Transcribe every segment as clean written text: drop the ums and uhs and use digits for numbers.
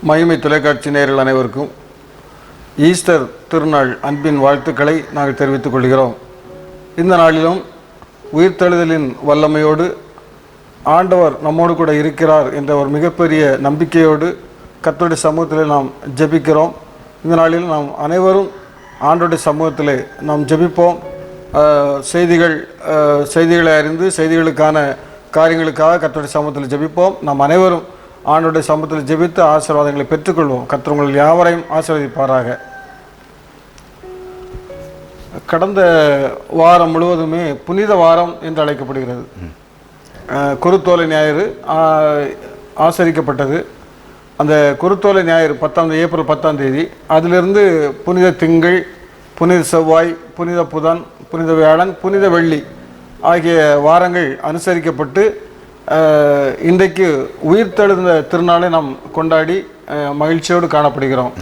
மகிமை தொலைக்காட்சி நேயர்கள் அனைவருக்கும் ஈஸ்டர் திருநாள் அன்பின் வாழ்த்துக்களை நாங்கள் தெரிவித்துக் கொள்கிறோம். இந்த நாளிலும் உயிர்த்தெழுதலின் வல்லமையோடு ஆண்டவர் நம்மோடு கூட இருக்கிறார் என்ற ஒரு மிகப்பெரிய நம்பிக்கையோடு கர்த்தருடைய சமூகத்தில் நாம் ஜெபிக்கிறோம். இந்த நாளில் நாம் அனைவரும் ஆண்டவருடைய சமூகத்தில் நாம் ஜெபிப்போம். செய்திகளை அறிந்து செய்திகளுக்கான காரியங்களுக்காக கர்த்தருடைய சமூகத்தில் ஜெபிப்போம். நாம் அனைவரும் ஆண்டவருடைய சமூகத்தில் ஜெபித்து ஆசீர்வாதங்களை பெற்றுக்கொள்வோம். கர்த்தர் உங்கள் யாவரையும் ஆசீர்வதிப்பாராக. கடந்த வாரம் முழுவதுமே புனித வாரம் என்று அழைக்கப்படுகிறது. குருத்தோலை ஞாயிறு ஆசரிக்கப்பட்டது. அந்த குருத்தோலை ஞாயிறு ஏப்ரல் 10ஆம் தேதி, அதிலிருந்து புனித திங்கள், புனித செவ்வாய், புனித புதன், புனித வியாழன், புனித வெள்ளி ஆகிய வாரங்கள் அனுசரிக்கப்பட்டு இன்றைக்கு உயிர்த்தெழுந்த திருநாளை நாம் கொண்டாடி மகிழ்ச்சியோடு காணப்படுகிறோம்.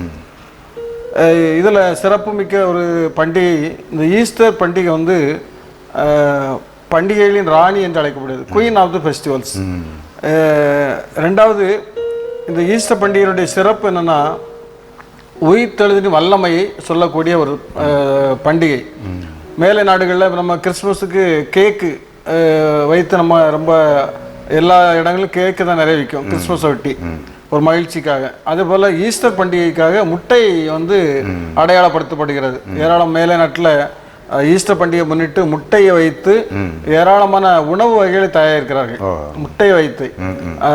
இதில் சிறப்புமிக்க ஒரு பண்டிகை இந்த ஈஸ்டர் பண்டிகை வந்து பண்டிகைகளின் ராணி என்று அழைக்கப்படுகிறது, குயின் ஆஃப் த ஃபெஸ்டிவல்ஸ். ரெண்டாவது, இந்த ஈஸ்டர் பண்டிகையினுடைய சிறப்பு என்னென்னா உயிர்த்தெழுதின் வல்லமையை சொல்லக்கூடிய ஒரு பண்டிகை. மேலை நாடுகளில் நம்ம கிறிஸ்மஸுக்கு கேக்கு வைத்து நம்ம ரொம்ப எல்லா இடங்களும் கேக்கு தான் நிறைய விற்கும் கிறிஸ்மஸ் ஒட்டி ஒரு மகிழ்ச்சிக்காக. அதேபோல் ஈஸ்டர் பண்டிகைக்காக முட்டை வந்து அடையாளப்படுத்தப்படுகிறது. ஏராளம் மேலை நாட்டில் ஈஸ்டர் பண்டிகை முன்னிட்டு முட்டையை வைத்து ஏராளமான உணவு வகைகளை தயாரிக்கிறார்கள். முட்டையை வைத்து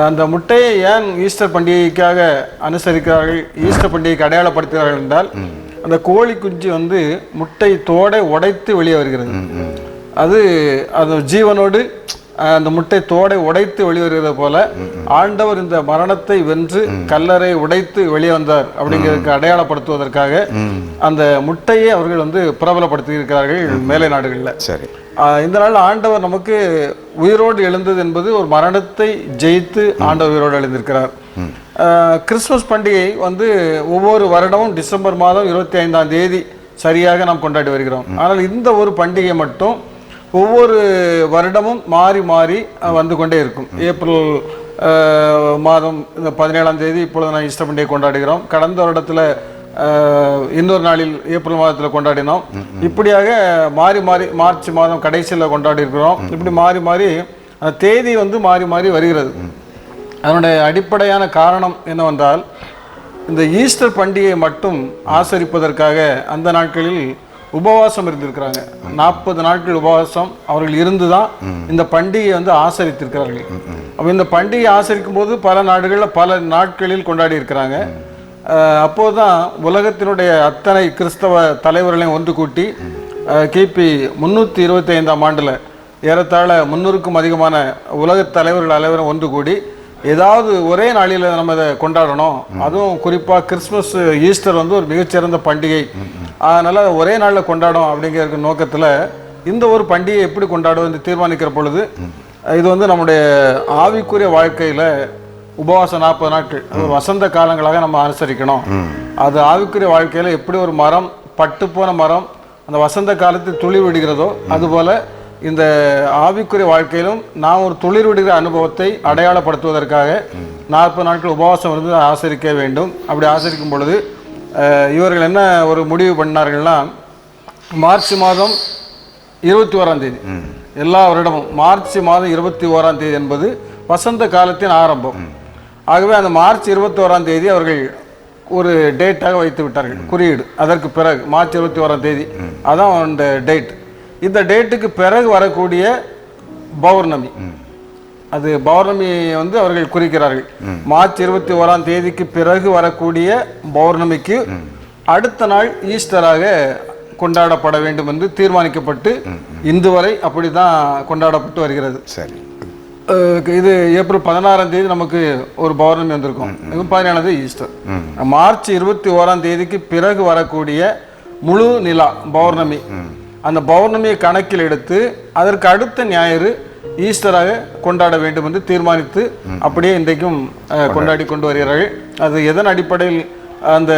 அந்த முட்டையை ஏன் ஈஸ்டர் பண்டிகைக்காக அனுசரிக்கிறார்கள், ஈஸ்டர் பண்டிகைக்கு அடையாளப்படுத்துகிறார்கள் என்றால், அந்த கோழி குஞ்சு வந்து முட்டை தோடை உடைத்து வெளியே வருகிறது. அது ஜீவனோடு அந்த முட்டை தோடை உடைத்து வெளிவருகிறது போல ஆண்டவர் இந்த மரணத்தை வென்று கல்லறை உடைத்து வெளியே வந்தார் அப்படிங்கிறதுக்கு அடையாளப்படுத்துவதற்காக அந்த முட்டையை அவர்கள் வந்து பிரபலப்படுத்தி இருக்கிறார்கள் மேலை நாடுகளில். சரி, இந்த நாள் ஆண்டவர் நமக்கு உயிரோடு எழுந்தது என்பது ஒரு மரணத்தை ஜெயித்து ஆண்டவர் உயிரோடு எழுந்திருக்கிறார். கிறிஸ்துமஸ் பண்டிகை வந்து ஒவ்வொரு வருடமும் டிசம்பர் மாதம் 25ஆம் தேதி சரியாக நாம் கொண்டாடி வருகிறோம். ஆனால் இந்த ஒரு பண்டிகை மட்டும் ஒவ்வொரு வருடமும் மாறி மாறி வந்து கொண்டே இருக்கும். ஏப்ரல் மாதம் இந்த 17ஆம் தேதி இப்பொழுது நான் ஈஸ்டர் பண்டிகை கொண்டாடுகிறோம். கடந்த வருடத்தில் இன்னொரு நாளில் ஏப்ரல் மாதத்தில் கொண்டாடினோம். இப்படியாக மாறி மாறி மார்ச் மாதம் கடைசியில் கொண்டாடி இருக்கிறோம். இப்படி மாறி மாறி அந்த தேதி வந்து மாறி மாறி வருகிறது. அதனுடைய அடிப்படையான காரணம் என்னவென்றால், இந்த ஈஸ்டர் பண்டிகையை மட்டும் ஆசரிப்பதற்காக அந்த நாட்களில் உபவாசம் இருந்திருக்கிறாங்க. 40 நாட்கள் உபவாசம் அவர்கள் இருந்து தான் இந்த பண்டிகையை வந்து ஆசரித்திருக்கிறார்கள். அப்போ இந்த பண்டிகை ஆசரிக்கும் போது பல நாடுகளில் பல நாட்களில் கொண்டாடி இருக்கிறாங்க. அப்போதுதான் உலகத்தினுடைய அத்தனை கிறிஸ்தவ தலைவர்களையும் ஒன்று கூட்டி கிபி 325ஆம் ஆண்டில் ஏறத்தாழ 300க்கும் அதிகமான உலக தலைவர்கள் அனைவரும் ஒன்று கூடி ஏதாவது ஒரே நாளில் நம்ம இதை கொண்டாடணும், அதுவும் குறிப்பாக கிறிஸ்மஸ் ஈஸ்டர் வந்து ஒரு மிகச்சிறந்த பண்டிகை, அதனால் ஒரே நாளில் கொண்டாடும் அப்படிங்கிற நோக்கத்தில் இந்த ஒரு பண்டிகை எப்படி கொண்டாடும் என்று தீர்மானிக்கிற பொழுது, இது வந்து நம்முடைய ஆவிக்குரிய வாழ்க்கையில் உபவாசம் 40 நாட்கள் ஒரு வசந்த காலங்களாக நம்ம அனுசரிக்கணும். அது ஆவிக்குரிய வாழ்க்கையில் எப்படி ஒரு மரம், பட்டு போன மரம் அந்த வசந்த காலத்தில் துளிர் விடுகிறதோ அதுபோல் இந்த ஆவிக்குரிய வாழ்க்கையிலும் நாம் ஒரு துளிர் விடுகிற அனுபவத்தை அடையாளப்படுத்துவதற்காக 40 நாட்கள் உபவாசம் இருந்து ஆசரிக்க வேண்டும். அப்படி ஆசரிக்கும் பொழுது இவர்கள் என்ன ஒரு முடிவு பண்ணார்கள்னா, மார்ச் மாதம் 21ஆம் தேதி, எல்லா வருடமும் மார்ச் மாதம் 21ஆம் தேதி என்பது வசந்த காலத்தின் ஆரம்பம். ஆகவே அந்த மார்ச் 21ஆம் தேதி அவர்கள் ஒரு டேட்டாக வைத்து விட்டார்கள், குறியீடு. அதற்கு பிறகு மார்ச் 21ஆம் தேதி அதான் அந்த டேட். இந்த டேட்டுக்கு பிறகு வரக்கூடிய பௌர்ணமி, அது பௌர்ணமியை வந்து அவர்கள் குறிக்கிறார்கள். மார்ச் 21ஆம் தேதிக்கு பிறகு வரக்கூடிய பௌர்ணமிக்கு அடுத்த நாள் ஈஸ்டராக கொண்டாடப்பட வேண்டும் என்று தீர்மானிக்கப்பட்டு இன்று வரை அப்படி தான் கொண்டாடப்பட்டு வருகிறது. சரி, இது ஏப்ரல் 16ஆம் தேதி நமக்கு ஒரு பௌர்ணமி வந்திருக்கும். 17ஆம் தேதி ஈஸ்டர். மார்ச் 21ஆம் தேதிக்கு பிறகு வரக்கூடிய முழு நிலா பௌர்ணமி, அந்த பௌர்ணமியை கணக்கில் எடுத்து அதற்கு அடுத்த ஞாயிறு ஈஸ்டராக கொண்டாட வேண்டும் என்று தீர்மானித்து அப்படியே இன்றைக்கும் கொண்டாடி கொண்டு வருகிறார்கள். அது எதன் அடிப்படையில் அந்த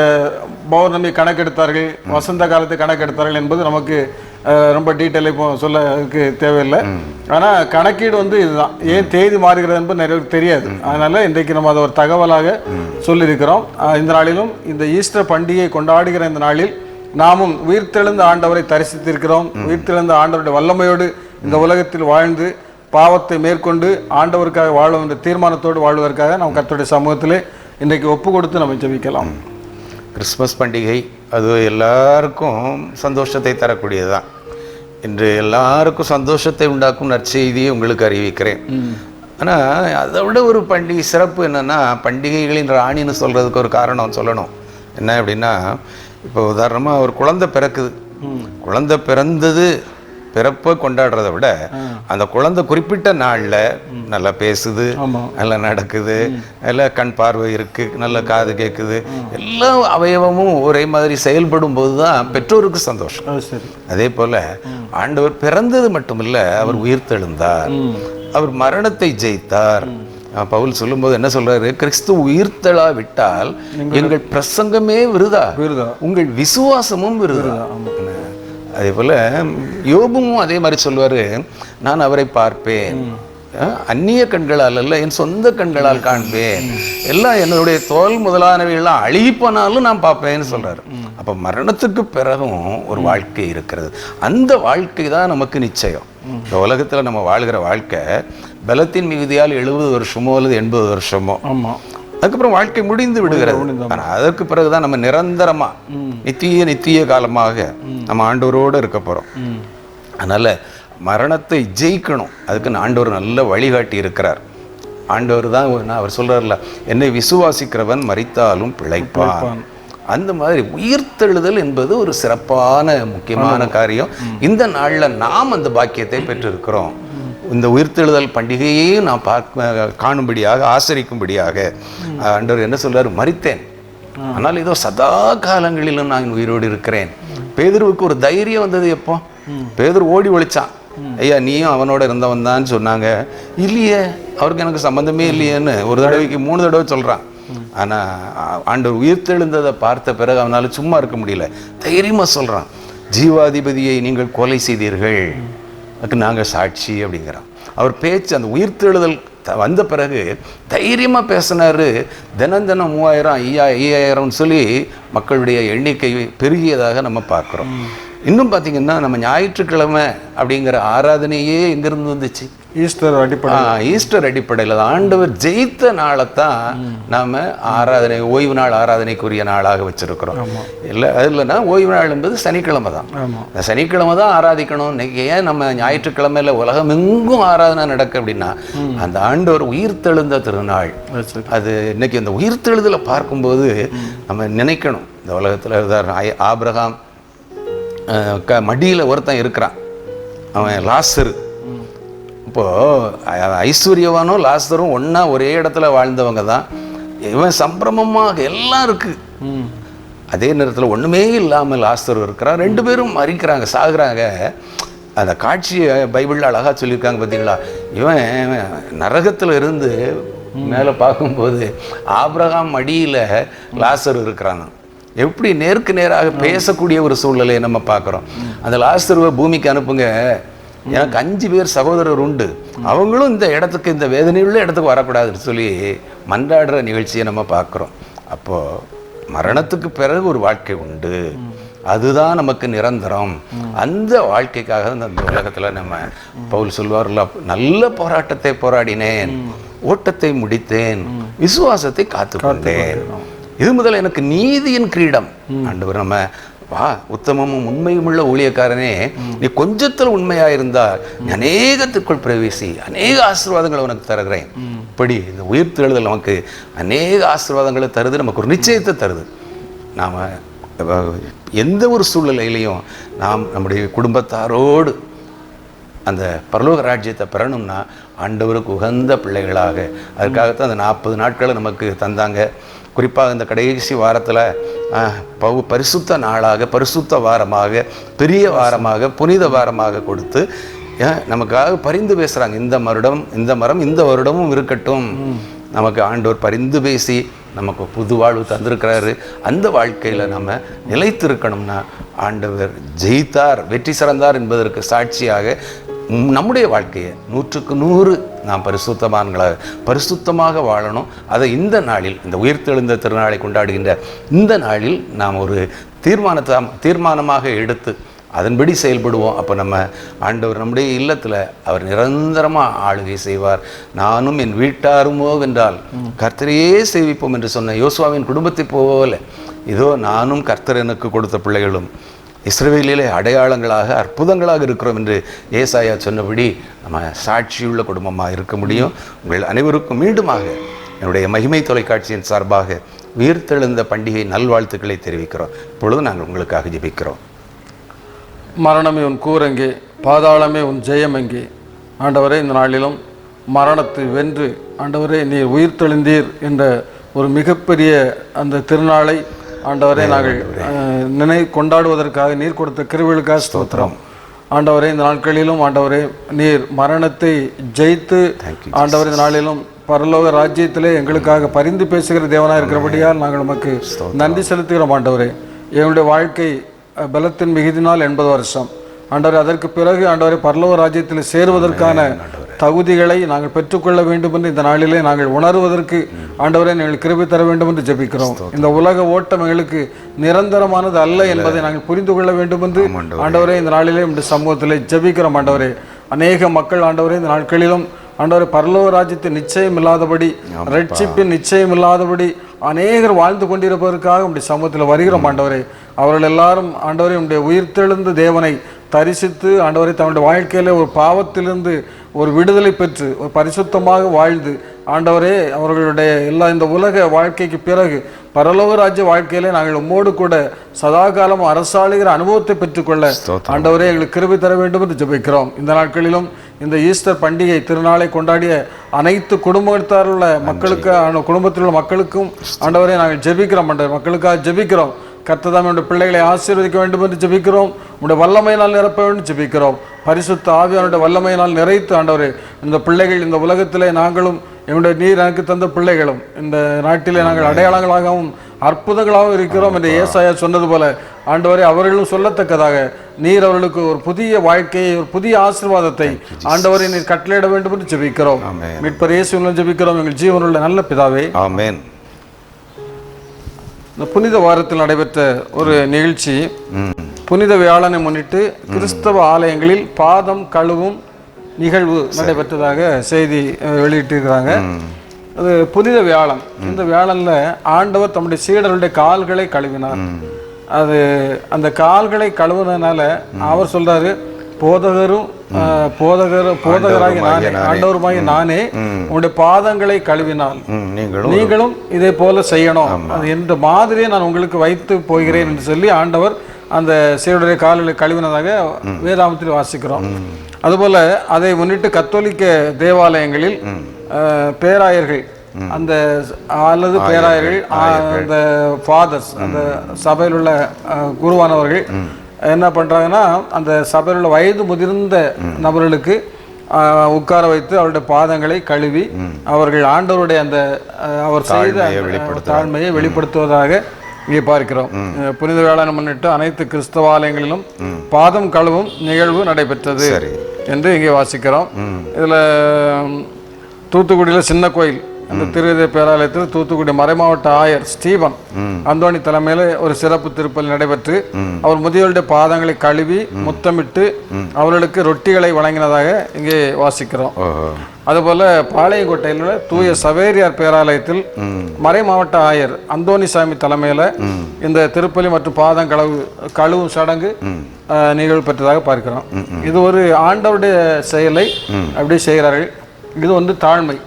பௌர்ணமி கணக்கெடுத்தார்கள், வசந்த காலத்தை கணக்கெடுத்தார்கள் என்பது நமக்கு ரொம்ப டீட்டெயிலாக இப்போ சொல்லக்கு தேவையில்லை. ஆனால் கணக்கீடு வந்து இதுதான். ஏன் தேதி மாறுகிறது என்பது நிறைய பேருக்கு தெரியாது. அதனால் இன்றைக்கு நம்ம அதை ஒரு தகவலாக சொல்லியிருக்கிறோம். இந்த நாளிலும் இந்த ஈஸ்டர் பண்டிகையை கொண்டாடுகிற இந்த நாளில் நாமும் உயிர்த்தெழுந்த ஆண்டவரை தரிசித்திருக்கிறோம். உயிர்த்தெழுந்த ஆண்டவருடைய வல்லமையோடு இந்த உலகத்தில் வாழ்ந்து பாவத்தை மேற்கொண்டு ஆண்டவருக்காக வாழும் என்ற தீர்மானத்தோடு வாழ்வதற்காக நாம் கர்த்தருடைய சமூகத்திலே இன்றைக்கு ஒப்பு கொடுத்து நம்ம ஜெபிக்கலாம். கிறிஸ்மஸ் பண்டிகை அது எல்லாருக்கும் சந்தோஷத்தை தரக்கூடியது தான். இன்று எல்லாருக்கும் சந்தோஷத்தை உண்டாக்கும் நற்செய்தியை உங்களுக்கு அறிவிக்கிறேன். ஆனால் அதை விட ஒரு பண்டிகை சிறப்பு என்னென்னா, பண்டிகைகளின் ராணின்னு சொல்கிறதுக்கு ஒரு காரணம் சொல்லணும். என்ன அப்படின்னா, இப்போ உதாரணமாக ஒரு குழந்தை பிறக்குது. குழந்தை பிறந்தது பிறப்பை கொண்டாடுறத விட அந்த குழந்தை குறிப்பிட்ட நாளில் நல்லா பேசுது, நல்லா நடக்குது, நல்லா கண் பார்வை இருக்குது, நல்லா காது கேட்குது, எல்லா அவயவமும் ஒரே மாதிரி செயல்படும் போது தான் பெற்றோருக்கு சந்தோஷம். அதே போல் ஆண்டவர் பிறந்தது மட்டுமில்லை, அவர் உயிர்த்தெழுந்தார், அவர் மரணத்தை ஜெயித்தார். பவுல் சொல்லும்போது என்ன சொல்றாரு? கிறிஸ்து உயிர்த்தெழா விட்டால் எங்கள் பிரசங்கமே விருதா, உங்கள் விசுவாசமும் விருதா. அதே போல் யோபும் அதே மாதிரி சொல்லுவார், நான் அவரை பார்ப்பேன், அந்நிய கண்களால் அல்ல என் சொந்த கண்களால் காண்பேன், எல்லாம் என்னுடைய தோல் முதலானவைகள்லாம் அழிப்பனாலும் நான் பார்ப்பேன்னு சொல்கிறார். அப்போ மரணத்துக்கு பிறகும் ஒரு வாழ்க்கை இருக்கிறது. அந்த வாழ்க்கை தான் நமக்கு நிச்சயம். இந்த உலகத்தில் நம்ம வாழ்கிற வாழ்க்கை பலத்தின் மிகுதியால் 70 வருஷமோ அல்லது 80 வருஷமோ, அதுக்கப்புறம் வாழ்க்கை முடிந்து விடுகிறது. ஆனால் அதற்கு பிறகுதான் நம்ம நிரந்தரமாக நித்திய காலமாக நம்ம ஆண்டவரோடு இருக்க போகிறோம். அதனால் மரணத்தை ஜெயிக்கணும். அதுக்கு ஆண்டவர் நல்ல வழிகாட்டி இருக்கிறார். ஆண்டவர் தான் அவர் சொல்கிறார்ல, என்னை விசுவாசிக்கிறவன் மரித்தாலும் பிழைப்பான். அந்த மாதிரி உயிர்த்தெழுதல் என்பது ஒரு சிறப்பான முக்கியமான காரியம். இந்த நாளில் நாம் அந்த பாக்கியத்தை பெற்றிருக்கிறோம். இந்த உயிர்த்தெழுதல் பண்டிகையே நான் காணும்படியாக ஆசரிக்கும்படியாக ஆண்டவர் என்ன சொல்றாரு? மரித்தேன், ஆனால் இதோ சதா காலங்களிலும் நான் உயிரோடு இருக்கிறேன். பேதுருவுக்கு ஒரு தைரியம் வந்தது எப்போ? பேதுரு ஓடி ஒழிச்சான். ஐயா நீயும் அவனோட இருந்தவன் தான் சொன்னாங்க. இல்லையே, அவருக்கு எனக்கு சம்பந்தமே இல்லையேன்னு ஒரு தடவைக்கு 3 தடவை சொல்றான். ஆனால் ஆண்டவர் உயிர்த்தெழுந்ததை பார்த்த பிறகு அவனால் சும்மா இருக்க முடியல. தைரியமாக சொல்கிறான், ஜீவாதிபதியை நீங்கள் கொலை செய்தீர்கள், அதுக்கு நாங்கள் சாட்சி அப்படிங்கிறான். அவர் பேச்சு அந்த உயிர்த்தெழுதல் வந்த பிறகு தைரியமாக பேசினார். தினம் 3000 5000 சொல்லி மக்களுடைய எண்ணிக்கை பெருகியதாக நம்ம பார்க்குறோம். இன்னும் பார்த்தீங்கன்னா நம்ம ஞாயிற்றுக்கிழமை அப்படிங்கிற ஆராதனையே எங்கேருந்து வந்துச்சு? ஈஸ்டர் அடிப்படையில் தான். ஆண்டவர் ஜெயித்த நாளைத்தான் நாம் ஆராதனை, ஓய்வு நாள் ஆராதனைக்குரிய நாளாக வச்சிருக்கிறோம். இல்லை அது இல்லைன்னா ஓய்வு நாள் என்பது சனிக்கிழமை தான். இந்த சனிக்கிழமை தான் ஆராதிக்கணும். இன்னைக்கு ஏன் நம்ம ஞாயிற்றுக்கிழமையில் உலகம் எங்கும் ஆராதனை நடக்கு அப்படின்னா, அந்த ஆண்டவர் உயிர்த்தெழுந்த திருநாள் அது. இன்னைக்கு அந்த உயிர்த்தெழுதலை பார்க்கும்போது நம்ம நினைக்கணும், இந்த உலகத்தில் உதாரணம் ஆபிரகாம் மடியில் ஒருத்தன் இருக்கிறான், அவன் லாசரு. இப்போது ஐஸ்வர்யவானும் லாசரும் ஒன்றா ஒரே இடத்துல வாழ்ந்தவங்க தான். இவன் சம்பிரமமாக எல்லாம் இருக்குது, அதே நேரத்தில் ஒன்றுமே இல்லாமல் லாசர் இருக்கிறான். 2 பேரும் மறிக்கிறாங்க, சாகுறாங்க. அந்த காட்சியை பைபிளில் அழகாக சொல்லியிருக்காங்க பார்த்தீங்களா? இவன் நரகத்தில் இருந்து மேலே பார்க்கும்போது ஆபிரகாம் மடியில் லாசர் இருக்கிறான். எப்படி நேருக்கு நேராக பேசக்கூடிய ஒரு சூழ்நிலையை நம்ம பார்க்குறோம். அந்த லாசருவை பூமிக்கு அனுப்புங்க, எனக்கு 5 பேர் சகோதரர் உண்டு, அவங்களும் இந்த இடத்துக்கு, இந்த வேதனையுள்ள இடத்துக்கு வரக்கூடாதுன்னு சொல்லி மன்றாடுற நிகழ்ச்சியை நம்ம பார்க்குறோம். அப்போது மரணத்துக்கு பிறகு ஒரு வாழ்க்கை உண்டு, அதுதான் நமக்கு நிரந்தரம். அந்த வாழ்க்கைக்காக இந்த உலகத்தில் நம்ம பவுல் சொல்வார்ல, நல்ல போராட்டத்தை போராடினேன், ஓட்டத்தை முடித்தேன், விசுவாசத்தை காத்துக்கொண்டேன், இது முதல்ல எனக்கு நீதியின் கிரீடம். ஆண்டவர் நம்ம வா உத்தமமும் உண்மையும் உள்ள ஊழியக்காரனே, நீ கொஞ்சத்தில் உண்மையாயிருந்தால் அநேகத்திற்குள் பிரவேசி, அநேக ஆசீர்வாதங்களை உனக்கு தருகிறேன். இப்படி இந்த உயிர்த்தெழுதல் நமக்கு அநேக ஆசீர்வாதங்களை தருது, நமக்கு ஒரு நிச்சயத்தை தருது. நாம் எந்த ஒரு சூழ்நிலையிலையும் நாம் நம்முடைய குடும்பத்தாரோடு அந்த பரலோக ராஜ்யத்தை பெறணும்னா ஆண்டவருக்கு உகந்த பிள்ளைகளாக, அதுக்காகத்தான் அந்த 40 நாட்களை நமக்கு தந்தாங்க. குறிப்பாக இந்த கடைசி வாரத்தில் பரிசுத்த நாளாக, பரிசுத்த வாரமாக, பெரிய வாரமாக, புனித வாரமாக கொடுத்து நமக்காக பரிந்து பேசுகிறாங்க. இந்த மரம் இந்த வருடமும் இருக்கட்டும். நமக்கு ஆண்டவர் பரிந்து பேசி நமக்கு புது வாழ்வு தந்திருக்கிறாரு. அந்த வாழ்க்கையில் நம்ம நிலைத்திருக்கணும்னா ஆண்டவர் ஜெயித்தார், வெற்றி சிறந்தார் என்பதற்கு சாட்சியாக நம்முடைய வாழ்க்கையை 100க்கு 100 நாம் பரிசுத்தமாக வாழணும். அதை இந்த நாளில், இந்த உயிர்த்தெழுந்த திருநாளை கொண்டாடுகின்ற இந்த நாளில் நாம் ஒரு தீர்மானமாக எடுத்து அதன்படி செயல்படுவோம். அப்போ நம்ம ஆண்டவர் நம்முடைய இல்லத்தில் அவர் நிரந்தரமாக ஆளுகை செய்வார். நானும் என் வீட்டாருமோ வென்றால் கர்த்தரையே சேவிப்போம் என்று சொன்ன யோசுவாவின் குடும்பத்தை போல இதோ நானும் கர்த்தர் எனக்கு கொடுத்த பிள்ளைகளும் இஸ்ரவேலிலே அடையாளங்களாக அற்புதங்களாக இருக்கிறோம் என்று ஏசாயா சொன்னபடி நம்ம சாட்சியுள்ள குடும்பமாக இருக்க முடியும். உங்கள் அனைவருக்கும் மீண்டுமாக என்னுடைய மகிமை தொலைக்காட்சியின் சார்பாக உயிர்த்தெழுந்த பண்டிகை நல்வாழ்த்துக்களை தெரிவிக்கிறோம். இப்பொழுது நாங்கள் உங்களுக்காக ஜெபிக்கிறோம். மரணமே உன் கூரெங்கே, பாதாளமே உன் ஜெயம் எங்கே? ஆண்டவரே, இந்த நாளிலும் மரணத்தை வென்று ஆண்டவரே நீர் உயிர்த்தெழுந்தீர் என்ற ஒரு மிகப்பெரிய அந்த திருநாளை ஆண்டவரே நாங்கள் கொண்டாடுவதற்காக நீர் கொடுத்த கிருபைகளுக்காக ஸ்தோத்திரம். ஆண்டவரே, இந்த நாட்களிலும் ஆண்டவரே நீர் மரணத்தை ஜெயித்து ஆண்டவரே இந்த நாளிலும் பரலோக ராஜ்யத்திலே எங்களுக்காக பரிந்து பேசுகிற தேவனாக இருக்கிறபடியால் நாங்கள் நமக்கு நன்றி செலுத்துகிறோம். ஆண்டவரே, எங்களுடைய வாழ்க்கை பலத்தின் மிகுதினால் 80 வருஷம் ஆண்டவரே, அதற்கு பிறகு ஆண்டவரே பரலோக ராஜ்யத்தில் சேருவதற்கான தகுதிகளை நாங்கள் பெற்றுக்கொள்ள வேண்டும் என்று இந்த நாளிலே நாங்கள் உணர்வதற்கு ஆண்டவரே நீங்கள் கிருபை தர வேண்டும் என்று ஜெபிக்கிறோம். இந்த உலக ஓட்டம் எங்களுக்கு நிரந்தரமானது அல்ல என்பதை நாங்கள் புரிந்து கொள்ள வேண்டும் என்று ஆண்டவரே இந்த நாளிலே இந்த சமூகத்திலே ஜெபிக்கிறோம். ஆண்டவரே, அநேக மக்கள் ஆண்டவரே இந்த நாட்களிலும் ஆண்டவரே பரலோக ராஜ்யத்தின் நிச்சயம் இல்லாதபடி, ரட்சிப்பின் நிச்சயம் இல்லாதபடி அநேகர் வாழ்ந்து கொண்டிருப்பதற்காக உடைய சமூகத்தில் வருகிறோம். ஆண்டவரே, அவர்கள் எல்லாரும் ஆண்டவரே உடைய உயிர்த்தெழுந்த தேவனை தரிசித்து ஆண்டவரை தன்னுடைய வாழ்க்கையில் ஒரு பாவத்திலிருந்து ஒரு விடுதலை பெற்று ஒரு பரிசுத்தமாக வாழ்ந்து ஆண்டவரே அவர்களுடைய எல்லா இந்த உலக வாழ்க்கைக்கு பிறகு பரலோக ராஜ்ய வாழ்க்கையிலே நாங்கள் உம்மோடு கூட சதாகாலம் அரசாளுகிற அனுபவத்தை பெற்றுக்கொள்ள ஆண்டவரே எங்களுக்கு கிருபை தர வேண்டும் என்று ஜெபிக்கிறோம். இந்த நாட்களிலும் இந்த ஈஸ்டர் பண்டிகை திருநாளை கொண்டாடிய அனைத்து குடும்பத்தாருள்ள மக்களுக்கு குடும்பத்தில் உள்ள மக்களுக்கும் ஆண்டவரே நாங்கள் ஜெபிக்கிறோம். ஆண்டவர் மக்களுக்காக ஜெபிக்கிறோம். கர்த்தர் என்னுடைய பிள்ளைகளை ஆசீர்வதிக்க வேண்டும் என்று ஜெபிக்கிறோம். உடைய வல்லமையினால் நிரப்ப வேண்டும் ஜெபிக்கிறோம். பரிசுத்த ஆவியானுடைய வல்லமையினால் நிறைத்து ஆண்டவரே இந்த பிள்ளைகள் இந்த உலகத்திலே நாங்களும் என்னுடைய நீர் எனக்கு தந்த பிள்ளைகளும் இந்த நாட்டிலே நாங்கள் அடையாளங்களாகவும் அற்புதங்களாகவும் இருக்கிறோம் என்று ஏசாயா சொன்னது போல ஆண்டவரே அவர்களும் சொல்லத்தக்கதாக நீர் அவர்களுக்கு ஒரு புதிய வாழ்க்கையை, ஒரு புதிய ஆசீர்வாதத்தை ஆண்டவரை நீர் கட்டளையிட வேண்டும் என்று ஜெபிக்கிறோம். மீட்பர் இயேசுவின் ஜெபிக்கிறோம் எங்கள் ஜீவனுள்ள நல்ல பிதாவே, ஆமென். இந்த புனித வாரத்தில் நடைபெற்ற ஒரு நிகழ்ச்சி, புனித வியாழனை முன்னிட்டு கிறிஸ்தவ ஆலயங்களில் பாதம் கழுவும் நிகழ்வு நடைபெற்றதாக செய்தி வெளியிட்டிருக்கிறாங்க. அது புனித வியாழன். இந்த வியாழன்ல ஆண்டவர் தம்முடைய சீடர்களுடைய கால்களை கழுவினார். அது அந்த கால்களை கழுவுனதுனால அவர் சொல்றாரு, போதகராகி நானே, ஆண்டவருமாகி நானே உங்களுடைய பாதங்களை கழுவினால் நீங்களும் இதே போல செய்யணும், அது என்ற மாதிரியே நான் உங்களுக்கு வைத்து போகிறேன் என்று சொல்லி ஆண்டவர் அந்த சீடருடைய கால்களை கழுவினதாக வேதாமத்தில் வாசிக்கிறோம். அதுபோல அதை முன்னிட்டு கத்தோலிக்க தேவாலயங்களில் பேராயர்கள் அந்த அல்லது பேராயர்கள் அந்த ஃபாதர்ஸ் அந்த சபையில் உள்ள குருவானவர்கள் என்ன பண்றாங்கன்னா அந்த சபையில் உள்ள வயது முதிர்ந்த நபர்களுக்கு உட்கார வைத்து அவருடைய பாதங்களை கழுவி அவர்கள் ஆண்டவருடைய அந்த அவர் செய்த தாழ்மையை வெளிப்படுத்துவதாக இங்கே பார்க்கிறோம். புனித வியாழனை முன்னிட்டு அனைத்து கிறிஸ்தவ ஆலயங்களிலும் பாதம் கழுவும் நிகழ்வு நடைபெற்றது என்று இங்கே வாசிக்கிறோம். இதுல தூத்துக்குடியில் சின்ன கோயில் அந்த திருவிதை பேராலயத்தில் தூத்துக்குடி மறைமாவட்ட ஆயர் ஸ்டீபன் அந்தோணி தலைமையில் ஒரு சிறப்பு திருப்பலி நடைபெற்று அவர் முதியோருடைய பாதங்களை கழுவி முத்தமிட்டு அவர்களுக்கு ரொட்டிகளை வழங்கினதாக இங்கே வாசிக்கிறோம். அதுபோல பாளையங்கோட்டையில் தூய சவேரியார் பேராலயத்தில் மறை மாவட்ட ஆயர் அந்தோணிசாமி தலைமையில இந்த திருப்பலி மற்றும் பாதம் கழுவும் சடங்கு நிகழ்வு பெற்றதாக பார்க்கிறோம். இது ஒரு ஆண்டவருடைய செயலை அப்படி செய்கிறார்கள். இது தாழ்மை.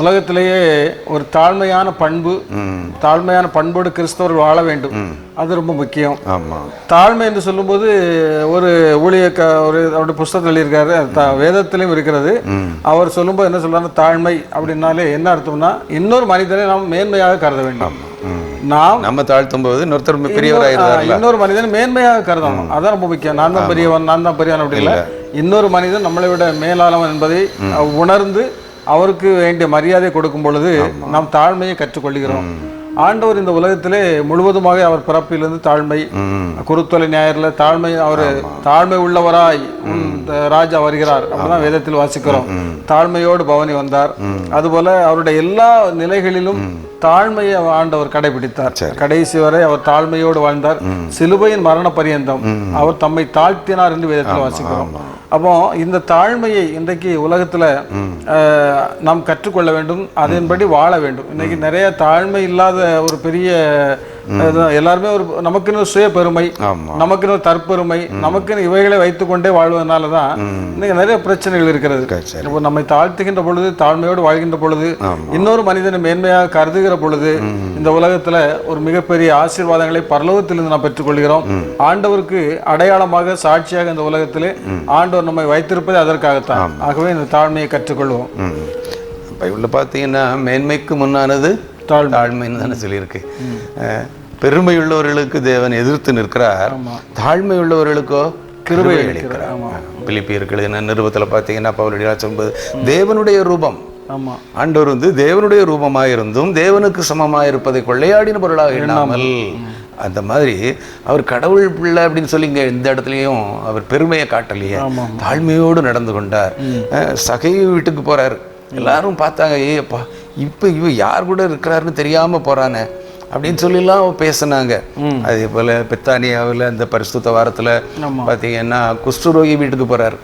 உலகத்திலேயே ஒரு தாழ்மையான பண்போடு கிறிஸ்தவர்கள் வாழ வேண்டும். அது ரொம்ப முக்கியம். தாழ்மை என்று சொல்லும்போது ஒரு அவருடைய புஸ்தகத்தில் எழுதியிருக்காரு, வேதத்திலையும் இருக்கிறது. அவர் சொல்லும்போது என்ன சொல்றாரு, தாழ்மை அப்படின்னாலே என்ன அர்த்தம்னா இன்னொரு மனிதனை நாம் மேன்மையாக கருத வேண்டும். நம்ம தாழ்த்தும் போது இன்னொரு மனிதன் மேன்மையாக கருதணும். அதான் ரொம்ப முக்கியம். நான் தான் பெரியவன் அப்படி இல்லை. இன்னொரு மனிதன் நம்மளை விட மேலாளவன் என்பதை உணர்ந்து அவருக்கு வேண்டிய மரியாதை கொடுக்கும் பொழுது நாம் தாழ்மையை கற்றுக்கொள்கிறோம். ஆண்டவர் இந்த உலகத்திலே முழுவதுமாக அவர் பிறப்பிலிருந்து தாழ்மை, குருத்தொலை ஞாயிறுல தாழ்மை, அவர் தாழ்மை உள்ளவராய் ராஜா வருகிறார் அப்படிதான் வேதத்தில் வாசிக்கிறோம். தாழ்மையோடு பவனி வந்தார். அதுபோல அவருடைய எல்லா நிலைகளிலும் தாழ்மையை ஆண்டவர் கடைபிடித்தார். கடைசி வரை அவர் தாழ்மையோடு வாழ்ந்தார். சிலுவையின் மரண பரியந்தம் அவர் தம்மை தாழ்த்தினார் என்று வேதத்தில் வாசிக்கிறோம். அப்போ இந்த தாழ்மையை இன்றைக்கு உலகத்துல நாம் கற்றுக்கொள்ள வேண்டும், அதன்படி வாழ வேண்டும். இன்னைக்கு நிறைய தாழ்மை இல்லாத ஒரு பெரிய எல்லாருமே ஒரு நமக்குன்னு சுய பெருமை, நமக்குன்னு தற்பெருமை, நமக்குன்னு இவைகளை வைத்துக்கொண்டே வாழ்வதனாலதான் இன்னைக்கு நிறைய பிரச்சனைகள் இருக்கிறது. இப்போ நம்மை தாழ்த்துகின்ற பொழுது, தாழ்மையோடு வாழ்கின்ற பொழுது, இன்னொரு மனிதனை மேன்மையாக கருதுகிற பொழுது இந்த உலகத்துல ஒரு மிகப்பெரிய ஆசீர்வாதங்களை பரலோகத்திலிருந்து நாம் பெற்றுக்கொள்கிறோம். ஆண்டவருக்கு அடையாளமாக, சாட்சியாக இந்த உலகத்திலே ஆண்டவர் நம்மை வைத்திருப்பது அதற்காகத்தான். ஆகவே இந்த தாழ்மையை கற்றுக்கொள்வோம். பைபிள்ல பார்த்தீங்கன்னா மேன்மைக்கு முன்னானது தாழ்மைன்னு தானே சொல்லியிருக்கு. பெருமை உள்ளவர்களுக்கு தேவன் எதிர்த்து நிற்கிறார், தாழ்மை உள்ளவர்களுக்கோ கிருபை அளிக்கிறார். பிலிப்பியர்கள் நிருபத்தில் பார்த்தீங்கன்னா பவுலடியா சொல்வது தேவனுடைய ரூபம். ஆண்டவர் வந்து தேவனுடைய ரூபமாயிருந்தும் தேவனுக்கு சமமாயிருப்பதை கொள்ளையாடின பொருளாக எண்ணாமல், அந்த மாதிரி அவர் கடவுள் பிள்ளை அப்படின்னு சொல்லி இங்கே இந்த இடத்துலையும் அவர் பெருமையை காட்டலையே, தாழ்மையோடு நடந்து கொண்டார். சகை வீட்டுக்கு போறார், எல்லாரும் பார்த்தாங்க, ஏப்பா இப்போ இவ யார் கூட இருக்கிறாருன்னு தெரியாம போறானே அப்படின்னு சொல்லிலாம் பேசினாங்க. அதே போல பெத்தானியாவில் அந்த பரிசுத்த வாரத்தில் பார்த்தீங்கன்னா குஷ்டரோகி வீட்டுக்கு போறாரு.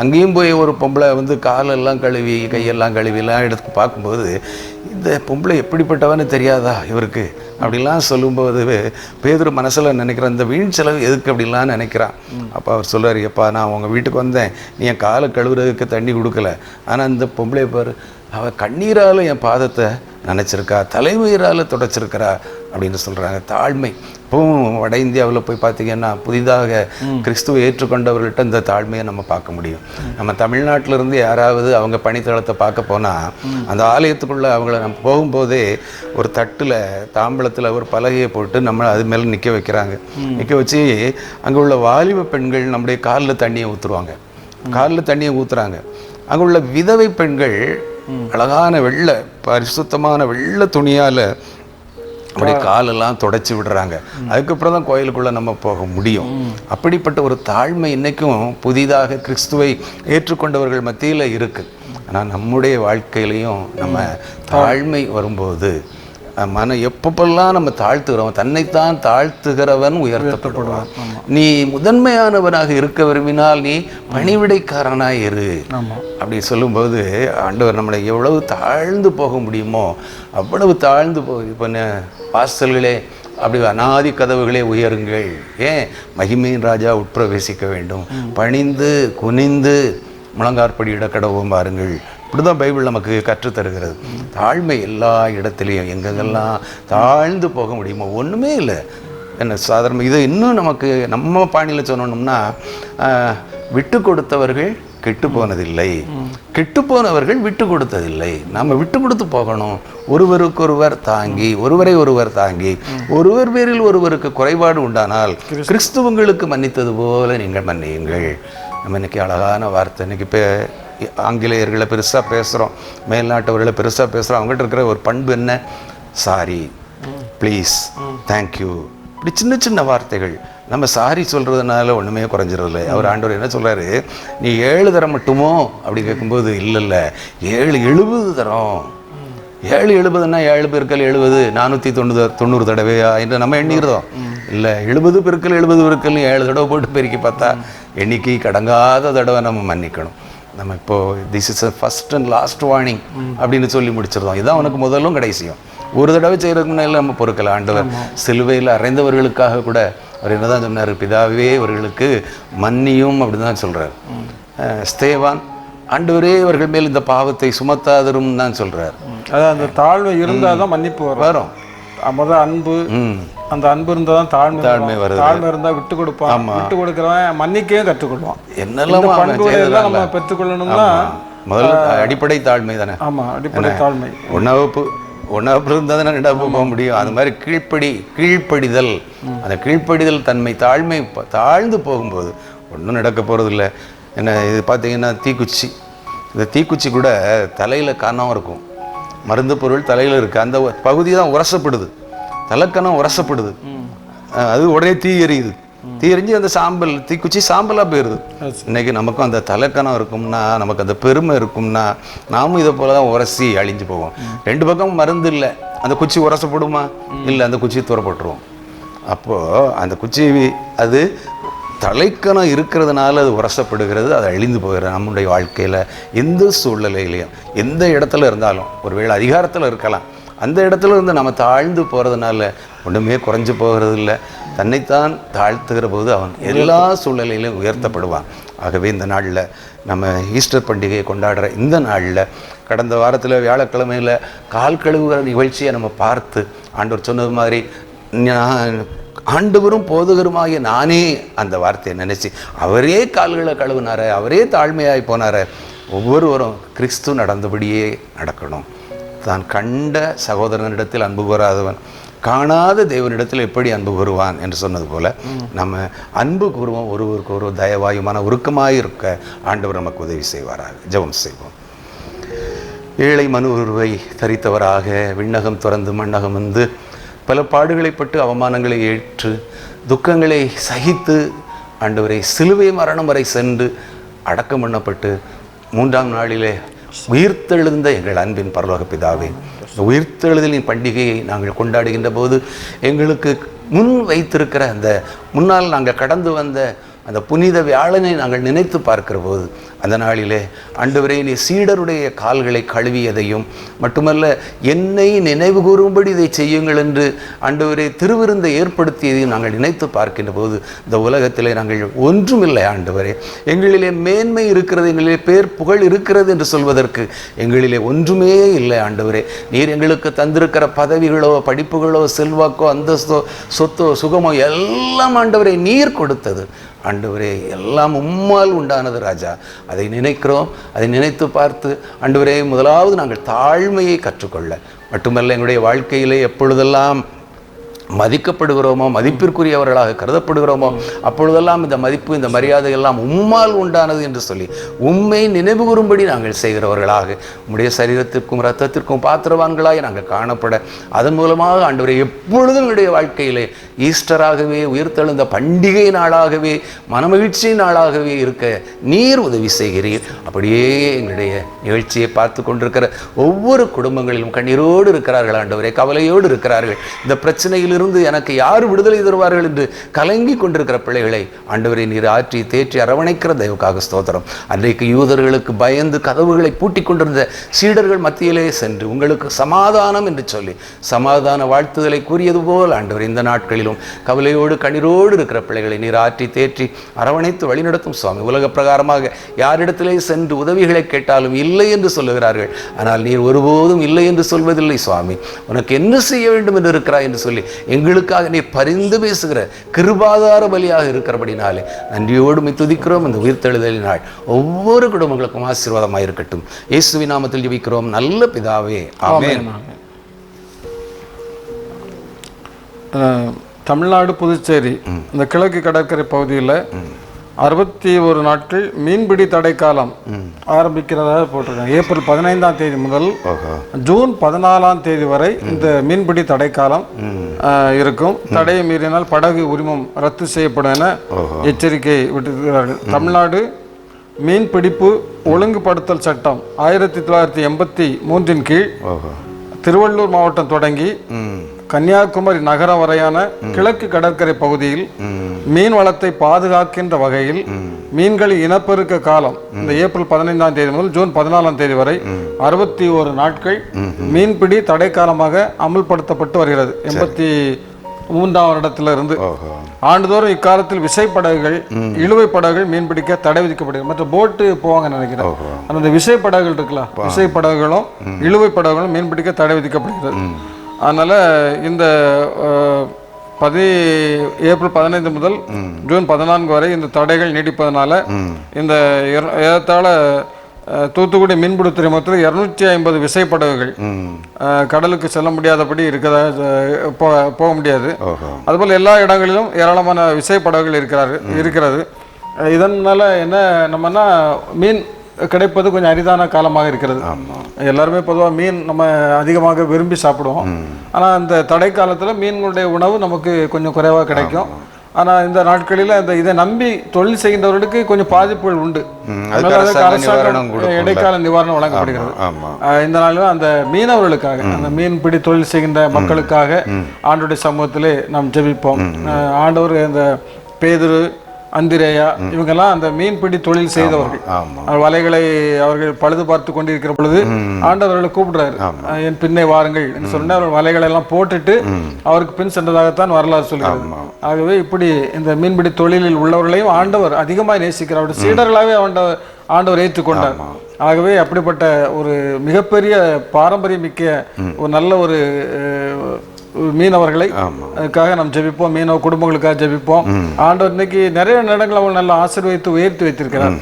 அங்கேயும் போய் ஒரு பொம்பளை வந்து காலெல்லாம் கழுவி கையெல்லாம் கழுவிலாம் எடுத்து பார்க்கும்போது இந்த பொம்பளை எப்படிப்பட்டவன்னு தெரியாதா இவருக்கு அப்படிலாம் சொல்லும்போது பேதுரு மனசில் நினைக்கிற இந்த வீண் செலவு எதுக்கு அப்படின்லாம் நினைக்கிறான். அப்போ அவர் சொல்றாரு, எப்பா நான் உங்கள் வீட்டுக்கு வந்தேன், நீ என் காலை கழுவுறதுக்கு தண்ணி கொடுக்கல, ஆனால் இந்த பொம்பளை பாரு அவள் கண்ணீரால் என் பாதத்தை நினச்சிருக்கா, தலைமயிரால் தொடச்சிருக்கிறா அப்படின்னு சொல்கிறாங்க. தாழ்மை இப்போவும் வட இந்தியாவில் போய் பார்த்தீங்கன்னா புதிதாக கிறிஸ்துவை ஏற்றுக்கொண்டவர்கள்ட்ட இந்த தாழ்மையை நம்ம பார்க்க முடியும். நம்ம தமிழ்நாட்டிலிருந்து யாராவது அவங்க பணித்தளத்தை பார்க்க போனால் அந்த ஆலயத்துக்குள்ளே அவங்கள நம்ம போகும்போதே ஒரு தட்டில் தாம்பளத்தில் ஒரு பலகையை போட்டு நம்ம அது மேலே நிற்க வைக்கிறாங்க. நிற்க வச்சு அங்கே உள்ள வாலிப பெண்கள் நம்முடைய காலில் தண்ணியை ஊற்றுருவாங்க, காலில் தண்ணியை ஊற்றுறாங்க. அங்கே உள்ள விதவை பெண்கள் அழகான வெள்ளை பரிசுத்தமான வெள்ளை துணியால் அப்படியே காலெல்லாம் தொடச்சி விடுறாங்க. அதுக்கப்புறம் தான் கோயிலுக்குள்ளே நம்ம போக முடியும். அப்படிப்பட்ட ஒரு தாழ்மை இன்றைக்கும் புதிதாக கிறிஸ்துவை ஏற்றுக்கொண்டவர்கள் மத்தியில் இருக்குது. ஆனால் நம்முடைய வாழ்க்கையிலையும் நம்ம தாழ்மை வரும்போது எப்பப்பெல்லாம் நம்ம தாழ்த்துகிறோம், தன்னைத்தான் தாழ்த்துகிறவன் உயர்த்தப்படுவான். நீ முதன்மையானவனாக இருக்க விரும்பினால் நீ பணிவிடைக்காரனாய் இரு அப்படி சொல்லும்போது ஆண்டவர் நம்மளை எவ்வளவு தாழ்ந்து போக முடியுமோ அவ்வளவு தாழ்ந்து இப்போ வாசல்களே அப்படி அநாதி கதவுகளே உயருங்கள், ஏன் மகிமையின் ராஜா உட்பிரவேசிக்க வேண்டும், பணிந்து குனிந்து முழங்காற்படியிட கடவும் பாருங்கள். இப்படிதான் பைபிள் நமக்கு கற்றுத்தருகிறது. தாழ்மை எல்லா இடத்துலையும் எங்கெங்கெல்லாம் தாழ்ந்து போக முடியுமோ ஒன்றுமே இல்லை. என்ன சாதாரண இதை இன்னும் நமக்கு நம்ம பாணியில் சொன்னோம்னா விட்டு கொடுத்தவர்கள் கெட்டு போனதில்லை, கெட்டு போனவர்கள் விட்டு கொடுத்ததில்லை. நம்ம விட்டு கொடுத்து போகணும். ஒருவருக்கொருவர் தாங்கி, ஒருவரை ஒருவர் தாங்கி, ஒருவர் பேரில் ஒருவருக்கு குறைபாடு உண்டானால் கிறிஸ்துவங்களுக்கு மன்னித்தது போல நீங்கள் மன்னியுங்கள். நம்ம இன்னைக்கு அழகான வார்த்தை. இன்னைக்கு இப்போ ஆங்கிலேயர்களை பெருசாக பேசுகிறோம், மேல்நாட்டவர்களை பெருசாக பேசுகிறோம். அவங்ககிட்ட இருக்கிற ஒரு பண்பு என்ன? சாரி, ப்ளீஸ், தேங்க்யூ, இப்படி சின்ன சின்ன வார்த்தைகள். நம்ம சாரி சொல்கிறதுனால ஒன்றுமே குறைஞ்சிடல. அவர் ஆண்டவர் என்ன சொல்கிறாரு, நீ 7 தரம் மட்டுமோ அப்படி கேட்கும்போது இல்லை 7 தரம். 7 7 பெருக்கல் 70 490 தடவையா என்று நம்ம எண்ணிக்கிறோம். இல்லை 70 பெருக்கல் 7 தடவை போட்டு பெருக்கி பார்த்தா எண்ணிக்கை கடங்காத தடவை நம்ம மன்னிக்கணும். நம்ம இப்போது this is a first and last warning அப்படின்னு சொல்லி முடிச்சிருந்தோம். இதுதான் உனக்கு முதலும் கடைசியும். ஒரு தடவை செய்கிறதுக்கு முன்னாடி நம்ம பொறுக்கல. ஆண்டவர் சிலுவையில் அறைந்தவர்களுக்காக கூட அவர் என்ன தான் சொன்னார், பிதாவே அவர்களுக்கு மன்னியும் அப்படின்னு தான் சொல்கிறார். ஸ்தேவான் ஆண்டவரே அவர்கள் மேல் இந்த பாவத்தை சுமத்தாதரும் தான் சொல்கிறார். அதான் அந்த தாழ்மை இருந்தால் தான் மன்னிப்பு வரும். முதல் அன்பு, அந்த அன்பு இருந்தால் தான் தாழ்மை வருது. தாழ்மை இருந்தால் விட்டு கொடுப்பான், விட்டு கொடுக்குறவன் மன்னிக்கையும் கற்றுக்கொள்வான். என்னெல்லாம் பண்புகளை எல்லாம் நம்ம பெற்றுக்கொள்ளணும்னா முதல் அடிப்படை தாழ்மை தானே. ஆமாம், அடிப்படை தாழ்மை. ஒன்றாவது இருந்தால் தானே 2வது போக முடியும். அது மாதிரி கீழ்ப்படிதல், அந்த கீழ்ப்படிதல் தன்மை தாழ்மை தாழ்ந்து போகும்போது ஒன்றும் நடக்க போகிறது இல்லை. என்ன இது பார்த்தீங்கன்னா தீக்குச்சி இந்த தீக்குச்சி கூட தலையில் கனம் இருக்கும், மருந்து பொருள் தலையில் இருக்குது, அந்த பகுதி தான் உரசப்படுது, தலைக்கணம் உரசப்படுது, அது உடனே தீ எரியுது, தீ எரிஞ்சு அந்த சாம்பல் தீக்குச்சி சாம்பலாக போயிடுது. இன்னைக்கு நமக்கும் அந்த தலைக்கணம் இருக்கும்னா, நமக்கு அந்த பெருமை இருக்கும்னா, நாமும் இதை போல தான் உரசி அழிஞ்சு போவோம். ரெண்டு பக்கம் மருந்து இல்லை, அந்த குச்சி உரசப்படுமா? இல்லை, அந்த குச்சி தூரப்பட்டுருவோம். அப்போது அந்த குச்சி அது தலைக்கணம் இருக்கிறதுனால அது உரசப்படுகிறது, அது அழிந்து போகிறது. நம்முடைய வாழ்க்கையில் எந்த சூழ்நிலையிலையும் எந்த இடத்துல இருந்தாலும், ஒருவேளை அதிகாரத்தில் இருக்கலாம், அந்த இடத்துல இருந்து நம்ம தாழ்ந்து போகிறதுனால ஒன்றுமே குறைஞ்சு போகிறது இல்லை. தன்னைத்தான் தாழ்த்துகிற போது அவன் எல்லா சூழ்நிலையிலும் உயர்த்தப்படுவான். ஆகவே இந்த நாளில் நம்ம ஈஸ்டர் பண்டிகையை கொண்டாடுற இந்த நாளில், கடந்த வாரத்தில் வியாழக்கிழமையில் கால் கழுவுகிற நிகழ்ச்சியை நம்ம பார்த்து ஆண்டவர் சொன்னது மாதிரி ஆண்டவரும் போதகருமாகிய நானே அந்த வார்த்தையை நினச்சி அவரே கால்களை கழுவினார, அவரே தாழ்மையாய் போனார. ஒவ்வொருவரும் கிறிஸ்து நடந்தபடியே நடக்கணும். தான் கண்ட சகோதரனிடத்தில் அன்பு கூறாதவன் காணாத தேவனிடத்தில் எப்படி அன்பு கூறுவான் என்று சொன்னது போல, நம்ம அன்பு கூறுவோம், ஒருவருக்கு ஒரு தயவாயுமான உருக்கமாக இருக்க ஆண்டவர் நமக்கு உதவி செய்வாராக. ஜெபம் செய்வோம். ஏழை மனு உருவை தரித்தவராக விண்ணகம் துறந்து மண்ணகம் வந்து பல பாடுகளைப்பட்டு அவமானங்களை ஏற்று துக்கங்களை சகித்து ஆண்டவரை சிலுவை மரணம் வரை சென்று அடக்கம் பண்ணப்பட்டு 3ஆம் நாளிலே உயிர்த்தெழுந்த எங்கள் அன்பின் பரலோக பிதாவே, இந்த உயிர்த்தெழுதலின் பண்டிகையை நாங்கள் கொண்டாடுகின்ற போது எங்களுக்கு முன் வைத்திருக்கிற அந்த முன்னால் நாங்கள் கடந்து வந்த அந்த புனித வியாழனை நாங்கள் நினைத்து பார்க்கிற போது, அந்த நாளிலே ஆண்டவரே நீ சீடருடைய கால்களை கழுவியதையும் மட்டுமல்ல, என்னை நினைவு கூறும்படி இதை செய்யுங்கள் என்று ஆண்டவரே திருவிருந்தை ஏற்படுத்தியதையும் நாங்கள் நினைத்து பார்க்கின்ற போது, இந்த உலகத்திலே நாங்கள் ஒன்றுமில்லை ஆண்டவரே, எங்களிலே மேன்மை இருக்கிறது, எங்களிலே பேர் புகழ் இருக்கிறது என்று சொல்வதற்கு எங்களிலே ஒன்றுமே இல்லை ஆண்டவரே. நீர் எங்களுக்கு தந்திருக்கிற பதவிகளோ படிப்புகளோ செல்வாக்கோ அந்தஸ்தோ சொத்தோ சுகமோ எல்லாம் ஆண்டவரே நீர் கொடுத்தது ஆண்டவரே, எல்லாம் உம்மால் உண்டானது ராஜா. அதை நினைக்கிறோம், அதை நினைத்து பார்த்து ஆண்டவரே முதலாவது நாங்கள் தாழ்மையை கற்றுக்கொள்ள மட்டுமல்ல, எங்களுடைய வாழ்க்கையிலே எப்பொழுதெல்லாம் மதிக்கப்படுகிறோமோ, மதிப்பிற்குரியவர்களாக கருதப்படுகிறோமோ, அப்பொழுதெல்லாம் இந்த மதிப்பு இந்த மரியாதை எல்லாம் உம்மால் உண்டானது என்று சொல்லி உம்மை நினைவு கூறும்படி நாங்கள் செய்கிறவர்களாக, உம்முடைய சரீரத்திற்கும் இரத்தத்திற்கும் பாத்திரவான்களாக நாங்கள் காணப்பட, அதன் மூலமாக ஆண்டவரை எப்பொழுதும் எங்களுடைய வாழ்க்கையிலே ஈஸ்டராகவே உயிர்த்தெழுந்த பண்டிகை நாளாகவே மனமகிழ்ச்சி நாளாகவே இருக்க நீர் உதவி செய்கிறீர். அப்படியே எங்களுடைய நிகழ்ச்சியை பார்த்து கொண்டிருக்கிற ஒவ்வொரு குடும்பங்களிலும் கண்ணீரோடு இருக்கிறார்கள் ஆண்டவரே, கவலையோடு இருக்கிறார்கள். இந்த பிரச்சனையில் இருந்து எனக்கு யார் விடுதலை தருவார்கள் என்று கலங்கி கொண்டிருக்கிற பிள்ளைகளை ஆண்டவரை நீர் ஆற்றி தேற்றி அரவணைக்கிற தயவுக்காக ஸ்தோத்திரம். அன்றைக்கு யூதர்களுக்கு பயந்து கதவுகளை பூட்டிக் கொண்டிருந்த சீடர்கள் மத்தியிலே சென்று உங்களுக்கு சமாதானம் என்று சொல்லி சமாதான வாழ்த்துதலை கூறியது போல் ஆண்டவர் இந்த நாட்களிலும் கவலையோடு கண்ணீரோடு இருக்கிற பிள்ளைகளை நீர் ஆற்றி தேற்றி அரவணைத்து வழிநடத்தும் சுவாமி. உலக பிரகாரமாக யாரிடத்திலே சென்று உதவிகளை கேட்டாலும் இல்லை என்று சொல்லுகிறார்கள், ஆனால் நீர் ஒருபோதும் இல்லை என்று சொல்வதில்லை சுவாமி. உனக்கு என்ன செய்ய வேண்டும் என்று இருக்கிறாய் என்று சொல்லி எங்களுக்காக நீ பரிந்து பேசுகிற கிருபாதார பலியாக இருக்கிறபடினாலே நன்றியோடு துதிக்கிறோம். இந்த உயிர்த்தெழுதலினால் ஒவ்வொரு குடும்பங்களுக்கும் ஆசீர்வாதமாக இருக்கட்டும். இயேசுவின் நாமத்தில் ஜெபிக்கிறோம் நல்ல பிதாவே, ஆமென். தமிழ்நாடு புதுச்சேரி இந்த கிழக்கு கடற்கரை பகுதியில் 61 நாட்கள் மீன்பிடி தடை காலம் ஆரம்பிக்கிறதாக போட்டிருக்காங்க. ஏப்ரல் 15ஆம் தேதி முதல் ஜூன் 14ஆம் தேதி வரை இந்த மீன்பிடி தடை காலம் இருக்கும். தடையை மீறினால் படகு உரிமம் ரத்து செய்யப்படும் என எச்சரிக்கை விட்டிருக்கிறார்கள். தமிழ்நாடு மீன்பிடிப்பு ஒழுங்குபடுத்தல் சட்டம் 1983 கீழ் திருவள்ளூர் மாவட்டம் தொடங்கி கன்னியாகுமரி நகரம் வரையான கிழக்கு கடற்கரை பகுதியில் மீன் வளத்தை பாதுகாக்கின்ற வகையில் மீன்களின் இனப்பெருக்க காலம் இந்த ஏப்ரல் 15ஆம் தேதி முதல் ஜூன் 14ஆம் தேதி வரை 61 நாட்கள் மீன்பிடி தடை காலமாக அமல்படுத்தப்பட்டு வருகிறது. 83ஆம் வருடத்திலிருந்து ஆண்டுதோறும் இக்காலத்தில் விசைப்படகுகள் இழுவை படகுகள் மீன்பிடிக்க தடை விதிக்கப்படுகிறது. மற்ற போட்டு போவாங்க நினைக்கிறேன், அந்த விசைப்படகுகள் இருக்கலாம், விசைப்படகுகளும் இழுவை படகுகளும் மீன்பிடிக்க தடை விதிக்கப்படுகிறது. அதனால் இந்த ஏப்ரல் 15 முதல் ஜூன் 14 வரை இந்த தடைகள் நீடிப்பதனால இந்த ஏறத்தாழ தூத்துக்குடி மீன்பிடி துறைமுகத்தில் 250 விசைப்படகுகள் கடலுக்கு செல்ல முடியாதபடி இருக்கிறதா போக முடியாது. அதுபோல் எல்லா இடங்களிலும் ஏராளமான விசைப்படகுகள் இருக்கிறது. இதனால என்ன நம்மனா மீன் கிடைப்பது கொஞ்சம் அரிதான காலமாக இருக்கிறது. எல்லாருமே பொதுவாக மீன் நம்ம அதிகமாக விரும்பி சாப்பிடுவோம். ஆனால் இந்த தடை காலத்தில் மீன்களுடைய உணவு நமக்கு கொஞ்சம் குறைவாக கிடைக்கும். ஆனால் இந்த நாட்களில் இதை நம்பி தொழில் செய்கின்றவர்களுக்கு கொஞ்சம் பாதிப்புகள் உண்டு. அரசாங்கம் இடைக்கால நிவாரணம் வழங்கப்படுகிறது. இந்த நாளில் அந்த மீனவர்களுக்காக, அந்த மீன்பிடி தொழில் செய்கின்ற மக்களுக்காக ஆண்டவருடைய சமூகத்திலே நாம் ஜெபிப்போம். ஆண்டவர் இந்த பேதுரு, அந்திரேயா இவங்கெல்லாம் அந்த மீன்பிடி தொழில் செய்தவர்கள். வலைகளை அவர்கள் பழுது பார்த்து கொண்டிருக்கிற பொழுது ஆண்டவர்களை கூப்பிடுறாரு, என் பின்னே வாருங்கள் என்று சொன்ன அவர் வலைகளை எல்லாம் போட்டுட்டு அவருக்கு பின் சென்றதாகத்தான் வரலாறு சொல்கிறார். ஆகவே இப்படி இந்த மீன்பிடி தொழிலில் உள்ளவர்களையும் ஆண்டவர் அதிகமாக நேசிக்கிறார். அவருடைய சீடர்களாகவே ஆண்டவர் ஏற்றுக்கொண்டார். ஆகவே அப்படிப்பட்ட ஒரு மிகப்பெரிய பாரம்பரியமிக்க ஒரு நல்ல ஒரு மீனவர்களை அதுக்காக நாம் ஜெபிப்போம். மீனவ குடும்பங்களுக்காக ஜெபிப்போம். ஆண்டவர் இன்னைக்கு நிறைய இடங்கள் அவங்க நல்ல ஆசீர்வதித்து உயர்த்தி வைத்திருக்கிறார்.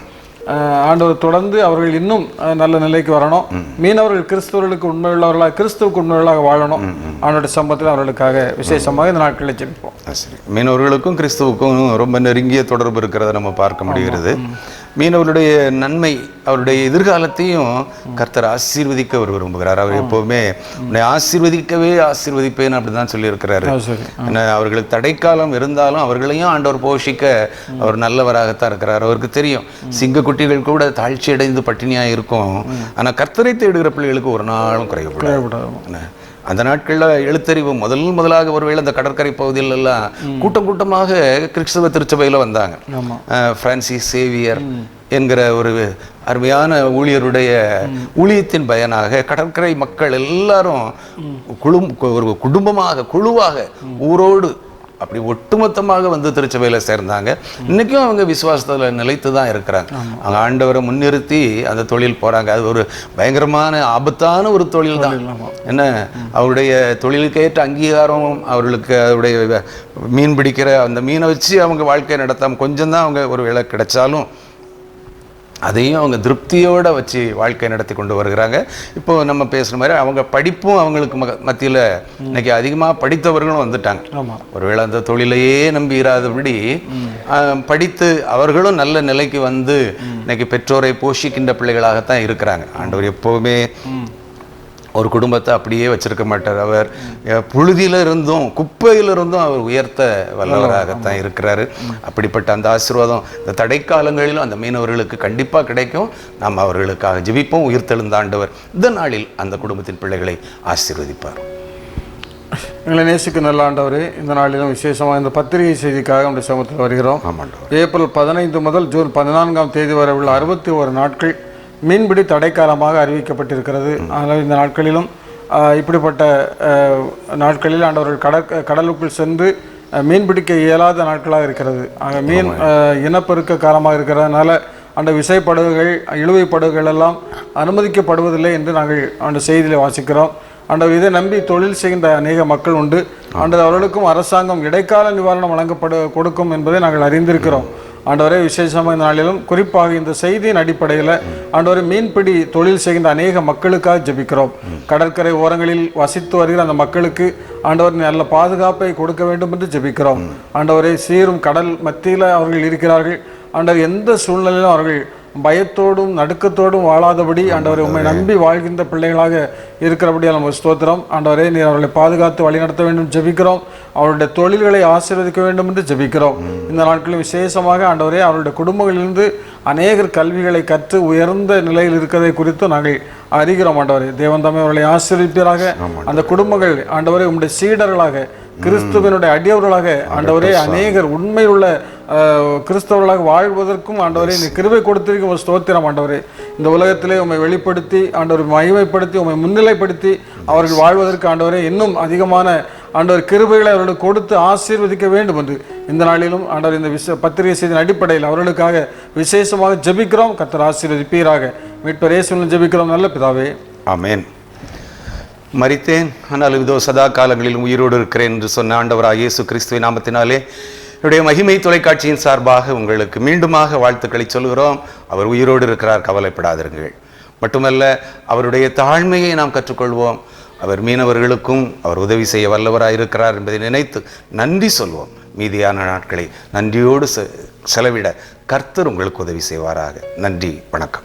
ஆண்டவர் தொடர்ந்து அவர்கள் இன்னும் நல்ல நிலைக்கு வரணும். மீனவர்கள் கிறிஸ்துவர்களுக்கு உண்மையுள்ளவர்களாக, கிறிஸ்துவுக்கு உண்மையுள்ளவர்களாக வாழணும். ஆண்டோட சம்பவத்தில் அவர்களுக்காக விசேஷமாக இந்த நாட்களில் ஜெபிப்போம். சரி, மீனவர்களுக்கும் கிறிஸ்துவுக்கும் ரொம்ப நெருங்கிய தொடர்பு இருக்கிறத நம்ம பார்க்க முடிகிறது. மீனவருடைய நன்மை, அவருடைய எதிர்காலத்தையும் கர்த்தர் ஆசீர்வதிக்க அவர் விரும்புகிறார். அவர் எப்போவுமே உன்னை ஆசீர்வதிப்பேன் அப்படிதான் சொல்லியிருக்கிறாரு. ஏன்னா அவர்களுக்கு தடைக்காலம் இருந்தாலும் அவர்களையும் ஆண்டவர் போஷிக்க அவர் நல்லவராகத்தான் இருக்கிறார். அவருக்கு தெரியும் சிங்கக்குட்டிகள் கூட தாழ்ச்சி அடைந்து பட்டினியாக இருக்கும். ஆனால் கர்த்தரை தேடுகிற பிள்ளைகளுக்கு ஒரு நாளும் குறையப்படாது. அந்த நாட்களில் எழுத்தறிவு முதலாக ஒருவேளை அந்த கடற்கரை பகுதியில் எல்லாம் கூட்டமாக கிறிஸ்தவ திருச்சபையில் வந்தாங்க. பிரான்சிஸ் சேவியர் என்கிற ஒரு அருமையான ஊழியருடைய ஊழியத்தின் பயனாக கடற்கரை மக்கள் எல்லாரும் ஒரு குழுவாக ஊரோடு அப்படி ஒட்டுமொத்தமாக வந்து திருச்சபையில் சேர்ந்தாங்க. இன்னைக்கும் அவங்க விசுவாசத்தில் நிலைத்து தான் இருக்கிறாங்க. அவங்க ஆண்டவரை முன்னிறுத்தி அந்த தொழில் போகிறாங்க. அது ஒரு பயங்கரமான ஆபத்தான ஒரு தொழில் தான். என்ன, அவருடைய தொழிலுக்கேற்ற அங்கீகாரம் அவர்களுக்கு, அவருடைய மீன் பிடிக்கிற அந்த மீனை வச்சு அவங்க வாழ்க்கையை நடத்தாமல் கொஞ்சம் தான் அவங்க ஒரு வேளை கிடைச்சாலும் அதையும் அவங்க திருப்தியோடு வச்சு வாழ்க்கை நடத்தி கொண்டு வருகிறாங்க. இப்போ நம்ம பேசுகிற மாதிரி அவங்க படிப்பும் அவங்களுக்கு மத்தியில் இன்னைக்கு அதிகமாக படித்தவர்களும் வந்துட்டாங்க. ஒருவேளை அந்த தொழிலையே நம்பி இராதபடி படித்து அவர்களும் நல்ல நிலைக்கு வந்து இன்னைக்கு பெற்றோரை போஷிக்கின்ற பிள்ளைகளாகத்தான் இருக்கிறாங்க. ஆண்டவர் எப்போவுமே ஒரு குடும்பத்தை அப்படியே வச்சிருக்க மாட்டார். அவர் புழுதியிலிருந்தும் குப்பையிலிருந்தும் அவர் உயர்த்த வல்லவராகத்தான் இருக்கிறாரு. அப்படிப்பட்ட அந்த ஆசீர்வாதம் இந்த தடைக்காலங்களிலும் அந்த மீனவர்களுக்கு கண்டிப்பாக கிடைக்கும். நாம் அவர்களுக்காக ஜெபிப்போம். உயிர்த்தெழுந்த ஆண்டவர் இந்த நாளில் அந்த குடும்பத்தின் பிள்ளைகளை ஆசீர்வதிப்பார். எங்களை நேசிக்க நல்ல ஆண்டவரே, இந்த நாளிலும் விசேஷமாக இந்த பத்திரிகை செய்திக்காக நம்முடைய சமூகத்தில் வருகிறோம். ஏப்ரல் 15 முதல் ஜூன் 14ஆம் தேதி வரை உள்ள 61 நாட்கள் மீன்பிடி தடைக்காலமாக அறிவிக்கப்பட்டிருக்கிறது. ஆனால் இந்த நாட்களிலும் இப்படிப்பட்ட நாட்களில் ஆண்டவர்கள் கடலுக்குள் சென்று மீன்பிடிக்க இயலாத நாட்களாக இருக்கிறது. மீன் இனப்பெருக்க காலமாக இருக்கிறதுனால அந்த விசைப்படகுகள், இழுவை படகுகள் எல்லாம் அனுமதிக்கப்படுவதில்லை என்று நாங்கள் அந்த செய்தியில் வாசிக்கிறோம். ஆண்டவர் இதை நம்பி தொழில் செய்கின்ற அநேக மக்கள் உண்டு. ஆண்டவர் அவர்களுக்கும் அரசாங்கம் இடைக்கால நிவாரணம் கொடுக்கும் என்பதை நாங்கள் அறிந்திருக்கிறோம். ஆண்டவரே, விசேஷமாக இந்த நாளிலும் குறிப்பாக இந்த செய்தியின் அடிப்படையில் ஆண்டவரை மீன்பிடி தொழில் செய்கின்ற அநேக மக்களுக்காக ஜெபிக்கிறோம். கடற்கரை ஓரங்களில் வசித்து வருகிற அந்த மக்களுக்கு ஆண்டவர் நல்ல பாதுகாப்பை கொடுக்க வேண்டும் என்று ஜெபிக்கிறோம். ஆண்டவரை, சீரும் கடல் மத்தியில் அவர்கள் இருக்கிறார்கள். ஆண்டவர் எந்த சூழ்நிலையிலும் அவர்கள் பயத்தோடும் நடுக்கத்தோடும் வாழாதபடி ஆண்டவரை உண்மை நம்பி வாழ்கின்ற பிள்ளைகளாக இருக்கிறபடியால் நம்ம ஸ்தோத்திரம். ஆண்டவரே, நீர் அவர்களை பாதுகாத்து வழிநடத்த வேண்டும் ஜெபிக்கிறோம். அவருடைய தொழில்களை ஆசீர்வதிக்க வேண்டும் என்று ஜெபிக்கிறோம். இந்த நாட்களில் விசேஷமாக ஆண்டவரே, அவருடைய குடும்பங்களிலிருந்து அநேகர் கல்விகளை கற்று உயர்ந்த நிலையில் இருக்கிறதை குறித்து நாங்கள் அறிகிறோம். ஆண்டவரே, தேவன் தாமே அவர்களை ஆசீர்வதிப்பீராக. அந்த குடும்பங்கள் ஆண்டவரே உம்முடைய சீடர்களாக, கிறிஸ்துவனுடைய அடியவர்களாக ஆண்டவரே அநேகர் உண்மையுள்ள கிறிஸ்தவர்களாக வாழ்வதற்கும் ஆண்டவரே நீ கிருபை கொடுத்திருக்கும் ஒரு ஸ்தோத்திரம். ஆண்டவரே, இந்த உலகத்திலே உம்மை வெளிப்படுத்தி ஆண்டவர் மகிமைப்படுத்தி உம்மை முன்னிலைப்படுத்தி அவர்கள் வாழ்வதற்கு ஆண்டவரே இன்னும் அதிகமான ஆண்டவர் கிருபைகளை அவர்களுக்கு கொடுத்து ஆசீர்வதிக்க வேண்டும் என்று இந்த நாளிலும் ஆண்டவர் இந்த பத்திரிகை செய்தியின் அடிப்படையில் அவர்களுக்காக விசேஷமாக ஜெபிக்கிறோம். கர்த்தர் ஆசீர்வதிப்பீராக. மீட்பர் இயேசுவின் ஜெபிக்கிறோம் நல்ல பிதாவே, ஆமென். மரித்தேன் ஆனால் இதோ சதா காலங்களிலும் உயிரோடு இருக்கிறேன் என்று சொன்ன ஆண்டவராக இயேசு கிறிஸ்துவின் நாமத்தினாலே என்னுடைய மகிமை தொலைக்காட்சியின் சார்பாக உங்களுக்கு மீண்டுமாக வாழ்த்துக்களை சொல்கிறோம். அவர் உயிரோடு இருக்கிறார், கவலைப்படாதிருங்கள். மட்டுமல்ல, அவருடைய தாழ்மையை நாம் கற்றுக்கொள்வோம். அவர் மீனவர்களுக்கும் அவர் உதவி செய்ய வல்லவராக இருக்கிறார் என்பதை நினைத்து நன்றி சொல்வோம். மீதியான நாட்களை நன்றியோடு செலவிட கர்த்தர் உங்களுக்கு உதவி செய்வாராக. நன்றி, வணக்கம்.